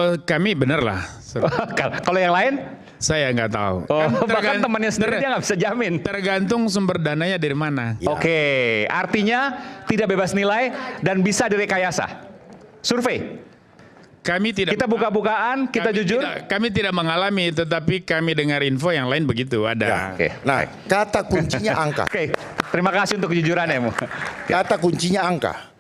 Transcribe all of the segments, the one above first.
Kami bener lah. Kalau yang lain? Saya nggak tahu. Bahkan temannya sendiri dia nggak bisa jamin. Tergantung sumber dananya dari mana. Ya. Oke, artinya tidak bebas nilai dan bisa direkayasa. Survei. Kami tidak. Kita buka-bukaan, kita jujur. Kami tidak mengalami, tetapi kami dengar info yang lain begitu ada. Ya. Oke. Nah, kata kuncinya angka. Oke, terima kasih untuk kejujurannya. Kata kuncinya angka.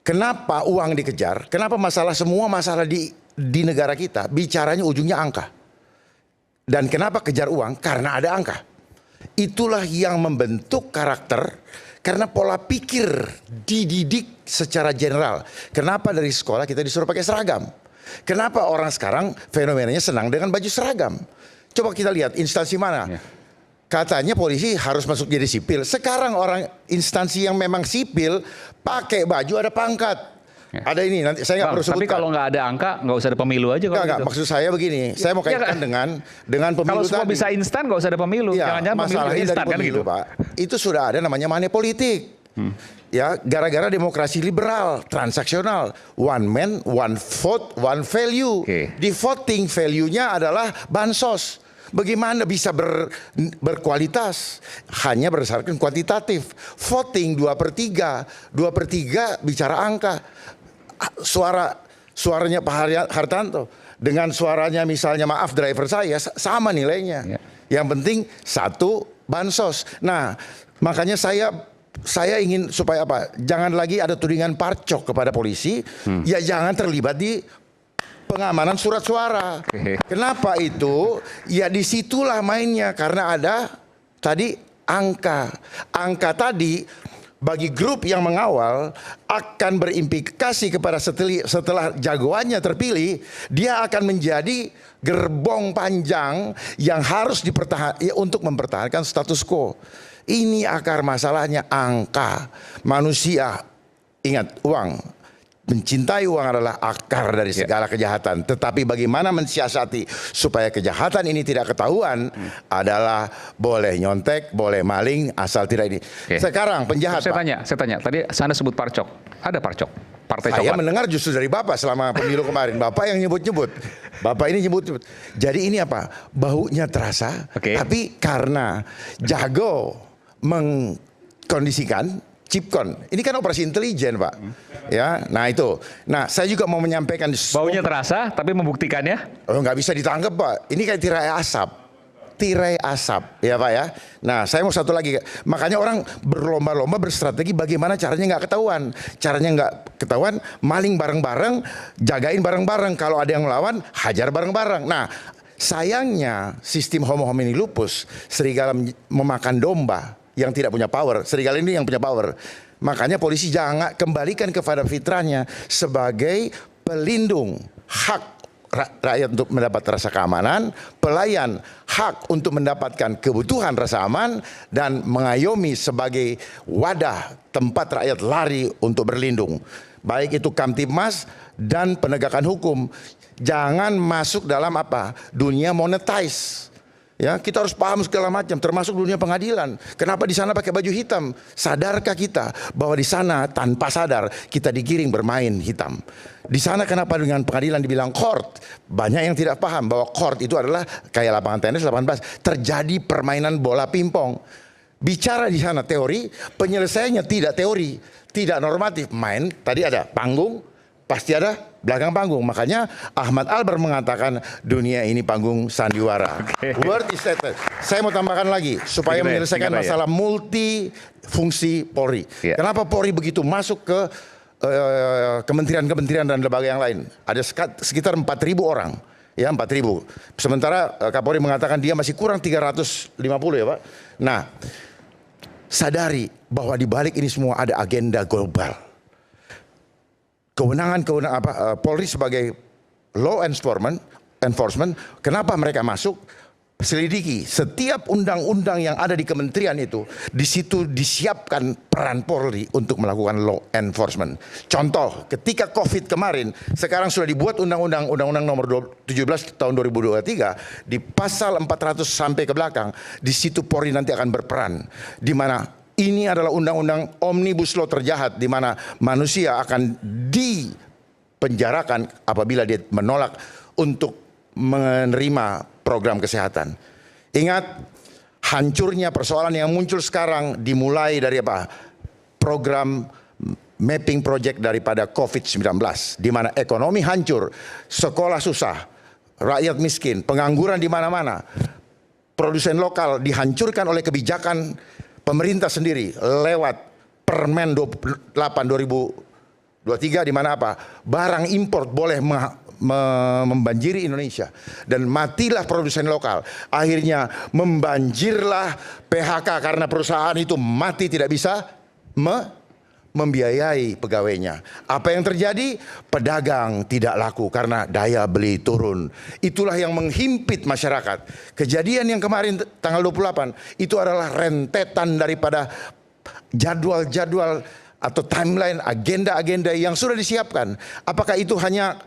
Kenapa uang dikejar? Kenapa semua masalah di negara kita bicaranya ujungnya angka? Dan kenapa kejar uang? Karena ada angka. Itulah yang membentuk karakter. Karena pola pikir dididik secara general. Kenapa dari sekolah kita disuruh pakai seragam? Kenapa orang sekarang fenomenanya senang dengan baju seragam? Coba kita lihat instansi mana. Katanya polisi harus masuk jadi sipil. Sekarang orang instansi yang memang sipil pakai baju ada pangkat. Ada ini nanti saya nggak perlu sebutkan. Tapi kalau nggak ada angka nggak usah ada pemilu aja. Nggak, maksud saya begini. Saya mau kaitkan dengan pemilu. Kalau semua bisa instan nggak usah ada pemilu. Ya, Jangan-jangan pemilu instan kan gitu. Pak. Itu sudah ada namanya money politik. Ya, gara-gara demokrasi liberal, transaksional, one man, one vote, one value. Di voting value-nya adalah bansos. Bagaimana bisa berkualitas? Hanya berdasarkan kuantitatif. Voting 2/3. 2/3 bicara angka. Suaranya Pak Hartanto dengan suaranya misalnya maaf driver saya sama nilainya. Yang penting satu bansos. Nah, makanya saya ingin supaya apa? Jangan lagi ada tudingan parcok kepada polisi. Ya jangan terlibat di pengamanan surat suara. Kenapa itu? Ya disitulah mainnya karena ada tadi angka. Angka tadi bagi grup yang mengawal akan berimplikasi kepada setelah jagoannya terpilih, dia akan menjadi gerbong panjang yang harus untuk mempertahankan status quo. Ini akar masalahnya angka. Manusia, ingat uang. Mencintai uang adalah akar dari segala kejahatan. Tetapi bagaimana mensiasati supaya kejahatan ini tidak ketahuan adalah boleh nyontek, boleh maling, asal tidak ini. Sekarang penjahat. Saya tanya. Tadi Anda sebut parcok. Ada parcok? Partai Saya coklat. mendengar justru dari Bapak selama pemilu kemarin. Bapak yang nyebut-nyebut. Bapak ini nyebut-nyebut. Jadi ini apa? Baunya terasa. Tapi karena jago mengkondisikan. Chipcon, ini kan operasi intelijen Pak, ya. Nah itu, saya juga mau menyampaikan. Baunya terasa, tapi membuktikannya? Oh nggak bisa ditangkap Pak. Ini kayak tirai asap, ya Pak ya. Nah saya mau satu lagi, makanya orang berlomba-lomba berstrategi bagaimana caranya nggak ketahuan. Caranya nggak ketahuan, maling bareng-bareng, jagain bareng-bareng. Kalau ada yang melawan, hajar bareng-bareng. Nah sayangnya sistem homo homini lupus, serigala memakan domba. Yang tidak punya power, serigala ini yang punya power. Makanya polisi jangan kembalikan kepada fitrahnya sebagai pelindung hak rakyat untuk mendapat rasa keamanan, pelayan hak untuk mendapatkan kebutuhan rasa aman, dan mengayomi sebagai wadah tempat rakyat lari untuk berlindung. Baik itu Kamtibmas dan penegakan hukum. Jangan masuk dalam dunia monetize. Ya, kita harus paham segala macam, termasuk dunia pengadilan. Kenapa di sana pakai baju hitam? Sadarkah kita bahwa di sana tanpa sadar kita digiring bermain hitam? Di sana kenapa dengan pengadilan dibilang court? Banyak yang tidak paham bahwa court itu adalah kayak lapangan tenis, lapangan bas. Terjadi permainan bola pingpong. Bicara di sana teori, penyelesaiannya tidak teori, tidak normatif. Main, tadi ada panggung, pasti ada belakang panggung. Makanya Ahmad Albar mengatakan dunia ini panggung sandiwara. Word is that. Saya mau tambahkan lagi supaya menyelesaikan masalah multifungsi Polri. Kenapa Polri begitu masuk ke kementerian-kementerian dan lembaga yang lain? Ada sekitar 4.000 orang. Ya 4.000. Sementara Kapolri mengatakan dia masih kurang 350 ya Pak. Nah, sadari bahwa di balik ini semua ada agenda global. Kewenangan Polri sebagai law enforcement, kenapa mereka masuk? Selidiki setiap undang-undang yang ada di kementerian itu, di situ disiapkan peran Polri untuk melakukan law enforcement. Contoh, ketika Covid kemarin, sekarang sudah dibuat undang-undang nomor 17 tahun 2023 di pasal 400 sampai ke belakang, di situ Polri nanti akan berperan, di mana ini adalah undang-undang omnibus law terjahat, di mana manusia akan dipenjarakan apabila dia menolak untuk menerima program kesehatan. Ingat, hancurnya persoalan yang muncul sekarang dimulai dari apa? Program mapping project daripada COVID-19, di mana ekonomi hancur, sekolah susah, rakyat miskin, pengangguran di mana-mana, produsen lokal dihancurkan oleh kebijakan pemerintah sendiri lewat Permen 28 2023, di mana apa? Barang impor boleh membanjiri Indonesia, dan matilah produsen lokal. Akhirnya membanjirlah PHK karena perusahaan itu mati tidak bisa membiayai pegawainya. Apa yang terjadi? Pedagang tidak laku karena daya beli turun. Itulah yang menghimpit masyarakat. Kejadian yang kemarin tanggal 28 itu adalah rentetan daripada jadwal-jadwal atau timeline, agenda-agenda yang sudah disiapkan. Apakah itu hanya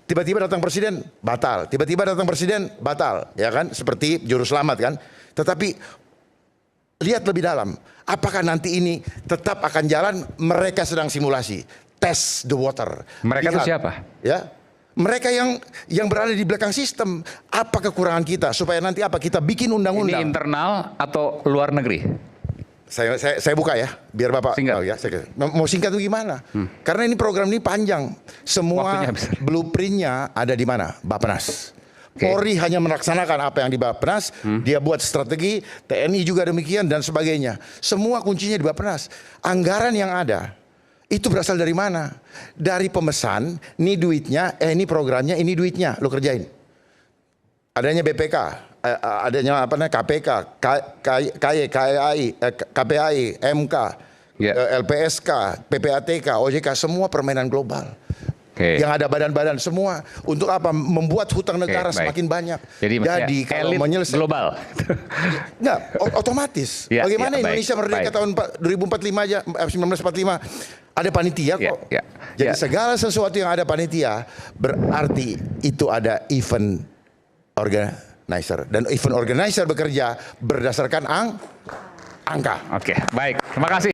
tiba-tiba datang presiden batal, tiba-tiba datang presiden batal, ya kan? Seperti juru selamat kan? Tetapi lihat lebih dalam, apakah nanti ini tetap akan jalan? Mereka sedang simulasi, test the water. Mereka itu siapa? Ya, mereka yang berada di belakang sistem. Apa kekurangan kita supaya nanti apa? Kita bikin undang-undang. Ini internal atau luar negeri? Saya buka ya, biar Bapak singkat. tahu ya. Mau singkat tuh gimana? Karena ini program ini panjang. Semua blueprintnya ada di mana? Bappenas. Polri hanya melaksanakan apa yang di Bappenas, dia buat strategi, TNI juga demikian dan sebagainya. Semua kuncinya di Bappenas. Anggaran yang ada itu berasal dari mana? Dari pemesan, ini duitnya, ini programnya, ini duitnya, lo kerjain. Adanya BPK, adanya apa namanya KPK, KPAI, MK, LPSK, PPATK, OJK, semua permainan global. Yang ada badan-badan semua untuk apa? Membuat hutang negara semakin banyak. Jadi kalau menyelesaikan global, nggak otomatis. Bagaimana Indonesia merdeka tahun 2045 aja, 1945 ada panitia kok. Jadi segala sesuatu yang ada panitia berarti itu ada event organizer, dan event organizer bekerja berdasarkan angka. Oke, baik. Terima kasih.